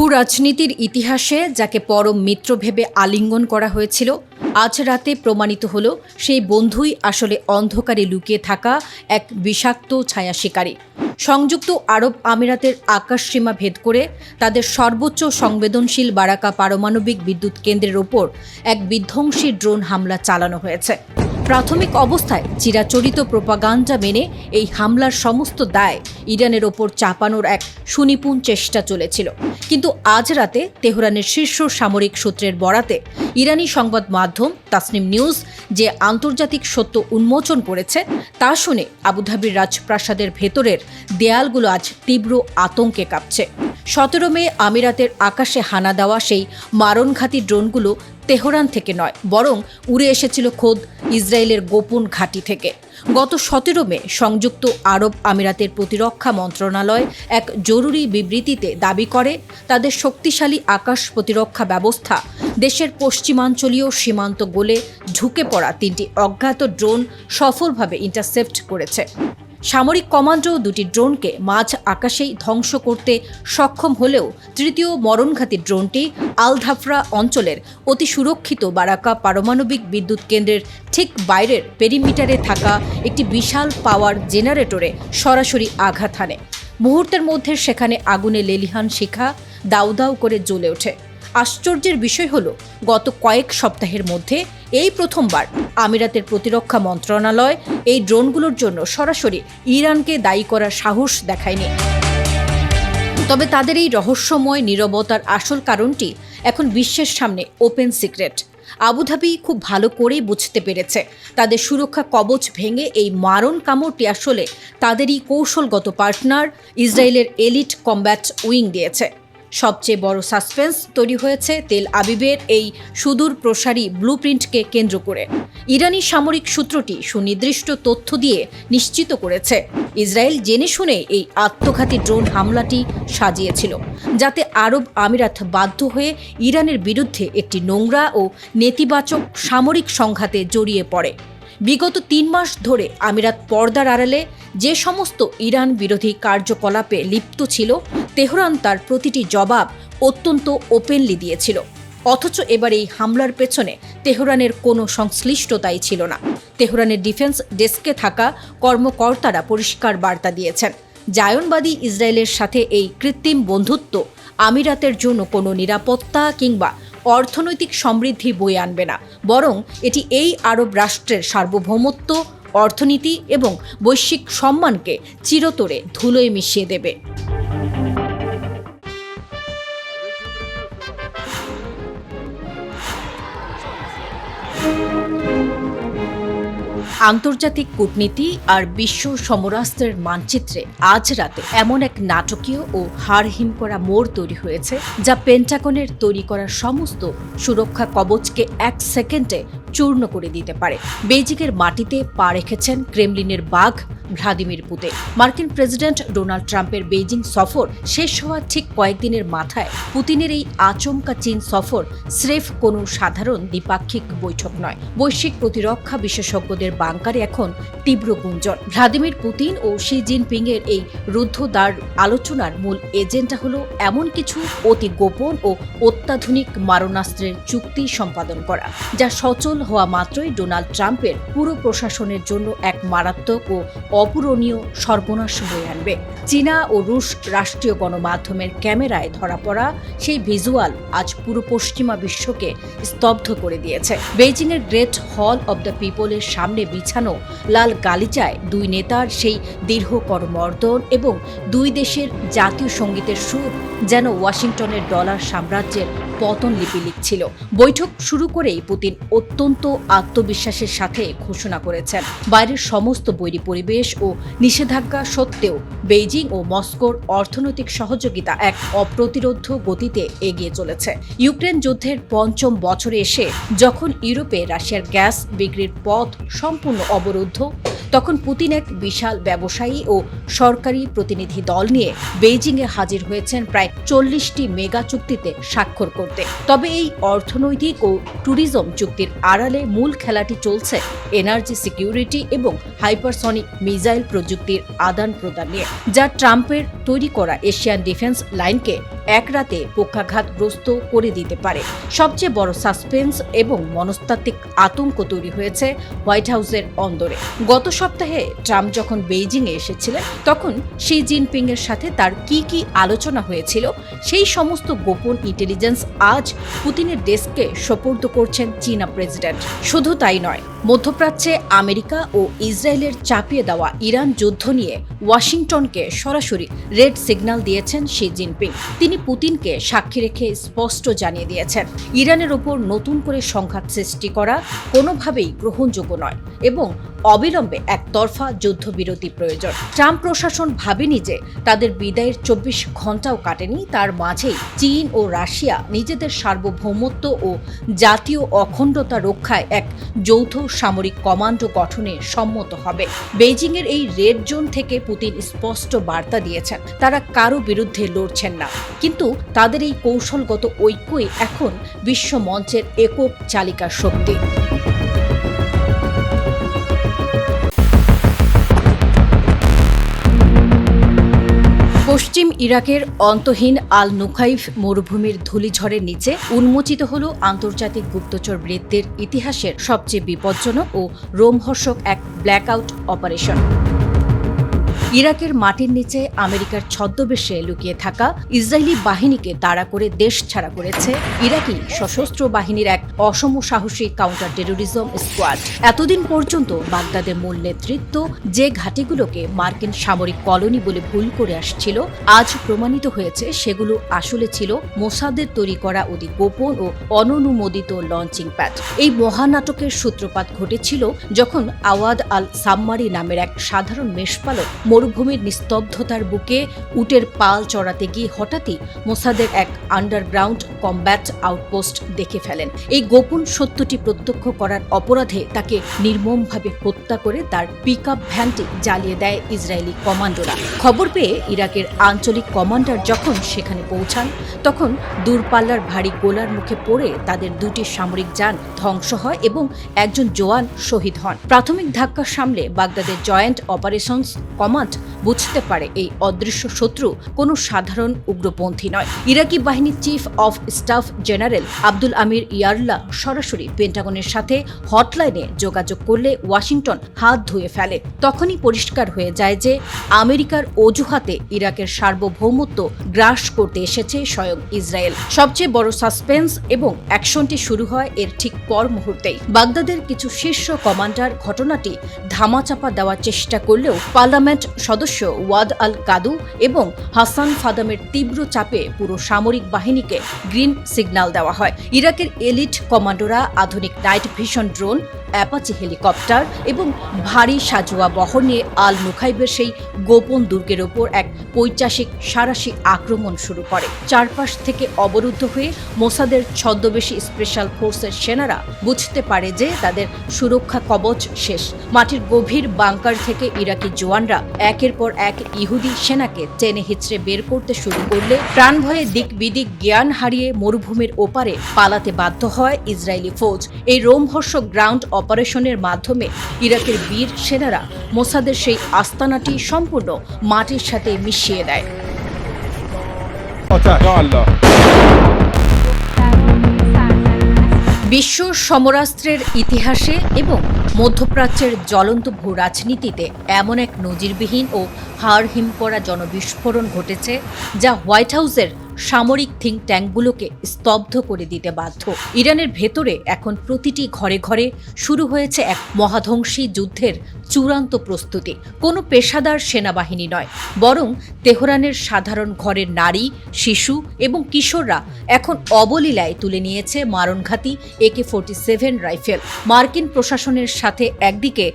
ভূ-রাজনীতির ইতিহাসে যাকে পরম মিত্র ভেবে আলিঙ্গন করা হয়েছিল, আজ রাতে প্রমাণিত হলো সেই বন্ধুই আসলে অন্ধকারে লুকিয়ে থাকা এক বিষাক্ত ছায়া শিকারী। সংযুক্ত আরব আমিরাতের আকাশসীমা ভেদ করে তাদের সর্বোচ্চ সংবেদনশীল বারাকা পারমাণবিক বিদ্যুৎ কেন্দ্রের ওপর এক বিধ্বংসী ড্রোন হামলা চালানো হয়েছে। প্রাথমিক অবস্থায় চিরাচরিত প্রোপাগান্ডা মেনে এই হামলার সমস্ত দায় ইরানের ওপর চাপানোর এক সুনিপুণ চেষ্টা চলেছিল, কিন্তু আজ রাতে তেহরানের শীর্ষ সামরিক সূত্রের বরাতে ইরানি সংবাদ মাধ্যম তাসনিম নিউজ যে আন্তর্জাতিক সত্য উন্মোচন করেছে তা শুনে আবুধাবির রাজপ্রাসাদের ভেতরের দেয়ালগুলো আজ তীব্র আতঙ্কে কাঁপছে। 17 মে আমিরাতের আকাশে হানা দেওয়া সেই মারণঘাতী ড্রোনগুলো তেহরান থেকে নয়, বরং উড়ে এসেছিল খোদ ইসরায়েলের গোপন ঘাঁটি থেকে। গত 17 মে সংযুক্ত আরব আমিরাতের প্রতিরক্ষা মন্ত্রণালয় এক জরুরি বিবৃতিতে দাবি করে তাদের শক্তিশালী আকাশ প্রতিরক্ষা ব্যবস্থা দেশের পশ্চিমাঞ্চলীয় সীমান্ত গোলে ঢুকে পড়া 3টি অজ্ঞাত ড্রোন সফলভাবে ইন্টারসেপ্ট করেছে। সামরিক কমান্ডো 2টি ড্রোনকে মাঝ আকাশেই ধ্বংস করতে সক্ষম হলেও তৃতীয় মরণঘাতী ড্রোনটি আল ধাফরা অঞ্চলের অতি সুরক্ষিত বারাকা পারমাণবিক বিদ্যুৎ কেন্দ্রের ঠিক বাইরের পেরিমিটারে থাকা একটি বিশাল পাওয়ার জেনারেটরে সরাসরি আঘাত হানে। মুহূর্তের মধ্যে সেখানে আগুনে লেলিহান শিখা দাউ দাউ করে জ্বলে ওঠে। আশ্চর্যের বিষয় হলো, গত কয়েক সপ্তাহের মধ্যে এই প্রথমবার আমিরাতের প্রতিরক্ষা মন্ত্রণালয় এই ড্রোনগুলোর জন্য সরাসরি ইরানকে দায়ী করার সাহস দেখায়নি। তবে তাদের এই রহস্যময় নীরবতার আসল কারণটি এখন বিশ্বের সামনে ওপেন সিক্রেট। আবুধাবি খুব ভালো করেই বুঝতে পেরেছে তাদের সুরক্ষা কবচ ভেঙে এই মারণ কামড়টি আসলে তাদেরই কৌশলগত পার্টনার ইসরায়েলের এলিট কমব্যাট উইং দিয়েছে। সবচেয়ে বড় সাসপেন্স তৈরি হয়েছে তেল আবিবের এই সুদূর প্রসারী ব্লুপ্রিন্টকে কেন্দ্র করে। ইরানি সামরিক সূত্রটি সুনির্দিষ্ট তথ্য দিয়ে নিশ্চিত করেছে ইসরায়েল জেনে শুনে এই আত্মঘাতী ড্রোন হামলাটি সাজিয়েছিল, যাতে আরব আমিরাত বাধ্য হয়ে ইরানের বিরুদ্ধে একটি নোংরা ও নেতিবাচক সামরিক সংঘাতে জড়িয়ে পড়ে। বিগত 3 মাস ধরে আমিরাত পর্দার আড়ালে যে সমস্ত ইরান বিরোধী কার্যকলাপে লিপ্ত ছিল, তেহরান তার প্রতিটি জবাব অত্যন্ত ওপেনলি দিয়েছিল। অথচ এবার এই হামলার পেছনে তেহরানের কোনো সংশ্লিষ্টতাই ছিল না। তেহরানের ডিফেন্স ডেস্কে থাকা কর্মকর্তারা পরিষ্কার বার্তা দিয়েছেন, জায়নবাদী ইসরায়েলের সাথে এই কৃত্রিম বন্ধুত্ব আমিরাতের জন্য কোনো নিরাপত্তা কিংবা অর্থনৈতিক সমৃদ্ধি বয়ে আনবে না, বরং এটি এই আরব রাষ্ট্রের সার্বভৌমত্ব, অর্থনীতি এবং বৈশ্বিক সম্মানকে চিরতরে ধুলোয় মিশিয়ে দেবে। আন্তর্জাতিক কূটনীতি আর বিশ্ব সমরাস্ত্রের মানচিত্রে আজ রাতে এমন এক নাটকীয় ও হাড়হিম করা মোড় তৈরি হয়েছে, যা পেন্টাগনের তৈরি করা সমস্ত সুরক্ষা কবচকে 1 সেকেন্ডে চূর্ণ করে দিতে পারে। বেইজিংয়ের মাটিতে পা রেখেছেন ক্রেমলিনের বাঘ ভ্লাদিমির পুতিন। মার্কিন প্রেসিডেন্ট ডোনাল্ড ট্রাম্পের বেইজিং সফর শেষ হওয়ার ঠিক কয়েকদিনের মাথায় পুতিনের এই আচমকা চীন সফর স্রেফ কোনো সাধারণ দ্বিপাক্ষিক বৈঠক নয়। বৈশ্বিক প্রতিরক্ষা বিশেষজ্ঞদের বাংকারে এখন তীব্র গুঞ্জন। ভ্লাদিমির পুতিন ও শি জিনপিং এর এই রুদ্ধদ্বার আলোচনার মূল এজেন্ডা হলো এমন কিছু অতি গোপন ও অত্যাধুনিক মারণাস্ত্রের চুক্তি সম্পাদন করা, যা সচল হওয়া মাত্রই ডোনাল্ড ট্রাম্পের পুরো প্রশাসনের জন্য এক মারাত্মক ও অপূরণীয় সর্বনাশ বয়ে আনবে। চীনা ও রুশ রাষ্ট্রীয় গণমাধ্যমের ক্যামেরায় ধরা পড়া সেই ভিজুয়াল আজ পুরো পশ্চিমা বিশ্বকে স্তব্ধ করে দিয়েছে। বেইজিংয়ের গ্রেট হল অব দ্য পিপলের সামনে বিছানো লাল গালিচায় 2 নেতার সেই দীর্ঘ করমর্দন এবং 2 দেশের জাতীয় সঙ্গীতের সুর যেন ওয়াশিংটনের ডলার সাম্রাজ্যের পতন লিপি লিখছিল। বৈঠক শুরু করেই পুতিন অত্যন্ত আত্মবিশ্বাসের সাথে ঘোষণা করেছেন, বাইরের সমস্ত বৈরী পরিবেশ ও নিষেধাজ্ঞা সত্ত্বেও বেইজিং ও মস্কোর অর্থনৈতিক সহযোগিতা এক অপ্রতিরোধ্য গতিতে এগিয়ে চলেছে। ইউক্রেন যুদ্ধের 5ম বছরে এসে যখন ইউরোপে রাশিয়ার গ্যাস বিক্রির পথ সম্পূর্ণ অবরুদ্ধ, তখন পুতিন এক বিশাল ব্যবসায়ী ও সরকারি প্রতিনিধি দল নিয়ে বেইজিংয়ে হাজির হয়েছেন প্রায় 40টি মেগা চুক্তিতে স্বাক্ষর করতে। তবে এই অর্থনৈতিক ও ট্যুরিজম চুক্তির আড়ালে মূল খেলাটি চলছে এনার্জি সিকিউরিটি এবং হাইপারসনিক মিসাইল প্রযুক্তির আদান প্রদান নিয়ে, যা ট্রাম্পের তৈরি করা এশিয়ান ডিফেন্স লাইনকে এক রাতে পক্ষাঘাতগ্রস্ত করে দিতে পারে। সবচেয়ে বড় সাসপেন্স এবং মনস্তাত্ত্বিক আতঙ্ক তৈরি হয়েছে হোয়াইট হাউসের অন্দরে। গত সপ্তাহে ট্রাম্প যখন বেইজিংয়ে এসেছিলেন, তখন শি জিনপিং এর সাথে তার কি আলোচনা হয়েছিল সেই সমস্ত গোপন ইন্টেলিজেন্স আজ পুতিনের ডেস্ককে সোপর্দ করছেন চীনা প্রেসিডেন্ট। শুধু তাই নয়, মধ্যপ্রাচ্যে আমেরিকা ও ইসরায়েলের চাপিয়ে দেওয়া ইরান যুদ্ধ নিয়ে ওয়াশিংটনকে সরাসরি রেড সিগন্যাল দিয়েছেন শি জিনপিং। তিনি পুতিনকে সাক্ষী রেখে স্পষ্ট জানিয়ে দিয়েছেন, ইরানের ওপর নতুন করে সংঘাত সৃষ্টি করা কোনোভাবেই গ্রহণযোগ্য নয় এবং অবিলম্বে একতরফা যুদ্ধবিরতি প্রয়োজন। ট্রাম্প প্রশাসন ভাবেনি যে তাদের বিদায়ের 24 ঘণ্টাও কাটেনি, তার মাঝেই চীন ও রাশিয়া নিজেদের সার্বভৌমত্ব ও জাতীয় অখণ্ডতা রক্ষায় এক যৌথ সামরিক কমান্ডো গঠনে সম্মত হবে। বেইজিংয়ের এই রেড জোন থেকে পুতিন স্পষ্ট বার্তা দিয়েছেন, তারা কারো বিরুদ্ধে লড়ছেন না, কিন্তু তাদের এই কৌশলগত ঐক্যই এখন বিশ্ব মঞ্চের একক চালিকা শক্তি। পশ্চিম ইরাকের অন্তহীন আল নুখাইফ মরুভূমির ধূলিঝড়ের নিচে উন্মোচিত হল আন্তর্জাতিক গুপ্তচর বৃত্তির ইতিহাসের সবচেয়ে বিপজ্জনক ও রোমহর্ষক এক ব্ল্যাকআউট অপারেশন। ইরাকের মাটির নিচে আমেরিকার ছদ্মবেশে লুকিয়ে থাকা ইসরায়েলি বাহিনীকে তাড়া করে দেশ ছাড়া করেছে ইরাকি সশস্ত্র বাহিনীর এক অসম সাহসী কাউন্টার টেরোরিজম স্কোয়াড। এতদিন পর্যন্ত বাগদাদের মূল নেতৃত্ব যে ঘাঁটিগুলোকে মার্কিন সামরিক কলোনি বলে ভুল করে আসছিল, আজ প্রমাণিত হয়েছে সেগুলো আসলে ছিল মোসাদের তৈরি করা অতি গোপন ও অননুমোদিত লঞ্চিং প্যাড। এই মহানাটকের সূত্রপাত ঘটেছিল যখন আওয়াদ আল সাম্মারি নামের এক সাধারণ মেষপালক মরুভূমির নিস্তব্ধতার বুকে উটের পাল চড়াতে গিয়ে হঠাৎই মোসাদের এক আন্ডারগ্রাউন্ড কমব্যাট আউটপোস্ট দেখে ফেলেন। এই গোপন সত্যটি প্রত্যক্ষ করার অপরাধে তাকে নির্মমভাবে হত্যা করে তার পিকআপ ভ্যানটি জ্বালিয়ে দেয় ইসরায়েলি কমান্ডোরা। খবর পেয়ে ইরাকের আঞ্চলিক কমান্ডার যখন সেখানে পৌঁছান, তখন দূরপাল্লার ভারী গোলার মুখে পড়ে তাদের দুটি সামরিক যান ধ্বংস হয় এবং একজন জওয়ান শহীদ হন। প্রাথমিক ধাক্কা সামলে বাগদাদের জয়েন্ট অপারেশনস কমান্ড বুঝতে পারে এই অদৃশ্য শত্রু কোনো সাধারণ উগ্রপন্থী নয়। ইরাকি বাহিনীর chief of staff general Abdul Amir Yarallah সরাসরি পেন্টাগনের সাথে হটলাইনে যোগাযোগ করলে ওয়াশিংটন হাত ধুয়ে ফেলে। তখনই পরিষ্কার হয়ে যায় যে আমেরিকার অজুহাতে ইরাকের সার্বভৌমত্ব গ্রাস করতে এসেছে স্বয়ং ইসরায়েল। সবচেয়ে বড় সাসপেন্স এবং অ্যাকশনটি শুরু হয় এর ঠিক পর মুহূর্তেই। বাগদাদের কিছু শীর্ষ কমান্ডার ঘটনাটি ধামাচাপা দেওয়ার চেষ্টা করলেও পার্লামেন্ট সদস্য ওয়াদ আল কাদু এবং হাসান ফাদামের তীব্র চাপে পুরো সামরিক বাহিনীকে গ্রিন সিগন্যাল দেওয়া হয়। ইরাকের এলিট কমান্ডোরা আধুনিক night vision drone, Apache helicopter এবং ভারী সাজোয়া বহর নিয়ে আল নুখাইবের সেই গোপন দুর্গের ওপর এক পৈশাচিক সাঁড়াশি আক্রমণ শুরু করে। চারপাশ থেকে অবরুদ্ধ হয়ে মোসাদের ছদ্মবেশী স্পেশাল ফোর্সের সেনারা বুঝতে পারে যে তাদের সুরক্ষা কবচ শেষ। মাটির গভীর বাংকার থেকে ইরাকি জওয়ানরা একের পর এক ইহুদি সেনাকে টেনে হিচড়ে বের করতে শুরু করলে প্রাণ ভয়ে দিক বিদিক জ্ঞান হারিয়ে মরুভূমির ওপারে পালাতে বাধ্য হয় ইসরায়েলি ফৌজ। এই রোমহর্ষক গ্রাউন্ড অপারেশনের মাধ্যমে ইরাকের বীর সেনারা মোসাদের সেই আস্তানাটি সম্পূর্ণ মাটির সাথে মিশিয়ে দেয়। বিশ্ব সমরাস্ত্রের ইতিহাসে এবং মধ্যপ্রাচ্যের জ্বলন্ত ভূ রাজনীতিতে এমন এক নজিরবিহীন ও হাড় হিম করা জনবিস্ফোরণ ঘটেছে যা হোয়াইট হাউসের সামরিক থিঙ্ক ট্যাঙ্কগুলোকে স্তব্ধ করে দিতে বাধ্য। ইরানের ভেতরে এখন প্রতিটি ঘরে ঘরে শুরু হয়েছে এক মহাধ্বংসী যুদ্ধের চূড়ান্ত প্রস্তুতি। কোনো পেশাদার সেনাবাহিনী নয়, বরং তেহরানের সাধারণ ঘরের নারী, শিশু এবং কিশোররা এখন অবলীলায় তুলে নিয়েছে মারণঘাতী AK-47 রাইফেল। মার্কিন প্রশাসনের সাথে একদিকে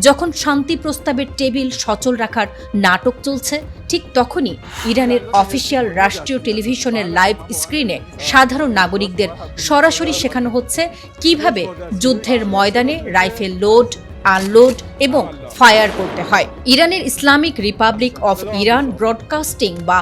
যখন শান্তি প্রস্তাবের টেবিল সচল রাখার নাটক চলছে, ঠিক তখনই ইরানের অফিসিয়াল রাষ্ট্রীয় টেলিভিশনের লাইভ স্ক্রিনে সাধারণ নাগরিকদের সরাসরি শেখানো হচ্ছে কিভাবে যুদ্ধের ময়দানে রাইফেল লোড, আনলোড এবং ফায়ার করতে হয়। ইরানের Islamic Republic of Iran broadcasting বা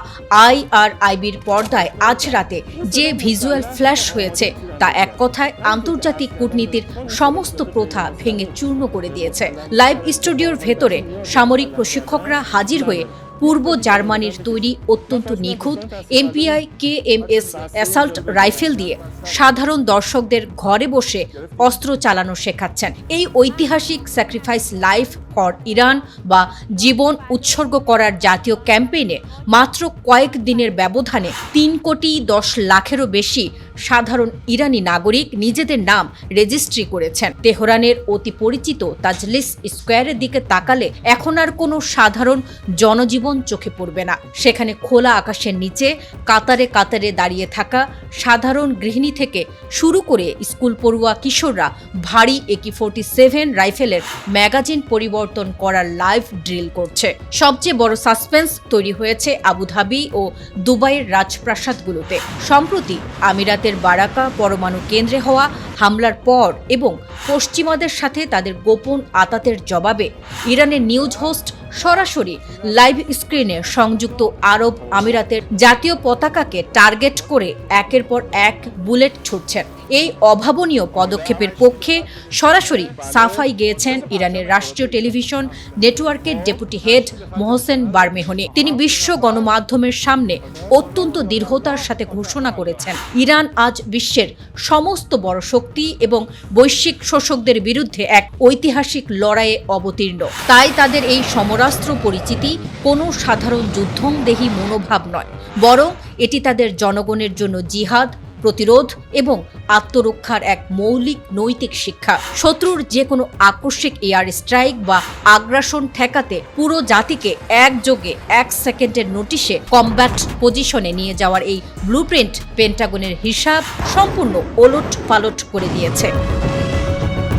IRIBর পর্দায় আজ রাতে যে ভিজুয়াল ফ্ল্যাশ হয়েছে তা এক কথায় আন্তর্জাতিক কূটনীতির সমস্ত প্রথা ভেঙে চূর্ণ করে দিয়েছে। লাইভ স্টুডিওর ভেতরে সামরিক প্রশিক্ষকরা হাজির হয়ে পূর্ব জার্মানির তৈরি অত্যন্ত নিখুঁত এমপিআই KMS অ্যাসাল্ট রাইফেল দিয়ে সাধারণ দর্শকদের ঘরে বসে অস্ত্র চালানো শেখাচ্ছেন। এই ঐতিহাসিক স্যাক্রিফাইস লাইফ ফর ইরান বা জীবন উৎসর্গ করার জাতীয় ক্যাম্পেইনে মাত্র কয়েক দিনের ব্যবধানে 3,10,00,000-এরও বেশি সাধারণ ইরানি নাগরিক নিজেদের নাম রেজিস্ট্রি করেছেন। তেহরানের অতি পরিচিত তাজলিস স্কোয়ারের দিকে তাকালে এখন আর কোনো সাধারণ জনজীবন চোখে পড়বে না। সেখানে খোলা আকাশের নিচে কাতারে কাতারে দাঁড়িয়ে থাকা সাধারণ গৃহিণী থেকে শুরু করে স্কুল পড়ুয়া কিশোররা ভারী AK-47 রাইফেলের ম্যাগাজিন পরিবর্তন করার লাইভ ড্রিল করছে। সবচেয়ে বড় সাসপেন্স তৈরি হয়েছে আবুধাবি ও দুবাইয়ের রাজপ্রাসাদগুলোতে। সম্প্রতি আমিরাতের বারাকা পরমাণু কেন্দ্রে হওয়া হামলার পর এবং পশ্চিমাদের সাথে তাদের গোপন আতাতের জবাবে ইরানের নিউজ হোস্ট সরাসরি লাইভ স্ক্রিনে সংযুক্ত আরব আমিরাতের জাতীয় পতাকাকে টার্গেট করে একের পর এক বুলেট ছুড়ছেন। এই অভাবনীয় পদক্ষেপের পক্ষে সরাসরি সাফাই গেয়েছেন ইরানের রাষ্ট্রীয় টেলিভিশন নেটওয়ার্কের ডেপুটি হেড মোহসেন বারমেহনি। তিনি বিশ্ব গণমাধ্যমের সামনে অত্যন্ত দৃঢ়তার সাথে ঘোষণা করেছেন, ইরান আজ বিশ্বের সমস্ত বড় শক্তি এবং বৈশ্বিক শোষকদের বিরুদ্ধে এক ঐতিহাসিক লড়াইয়ে অবতীর্ণ। তাই তাদের এই সমরাস্ত্র পরিচিতি কোনো সাধারণ যুদ্ধংদেহী মনোভাব নয়, বরং এটি তাদের জনগণের জন্য জিহাদ, প্রতিরোধ এবং আত্মরক্ষার এক মৌলিক নৈতিক শিক্ষা। শত্রুর যে কোনো আকস্মিক এয়ার স্ট্রাইক বা আগ্রাসন ঠেকাতে পুরো জাতিকে একযোগে 1 সেকেন্ডের নোটিশে কমব্যাট পজিশনে নিয়ে যাওয়ার এই ব্লুপ্রিন্ট পেন্টাগনের হিসাব সম্পূর্ণ ওলট পালট করে দিয়েছে।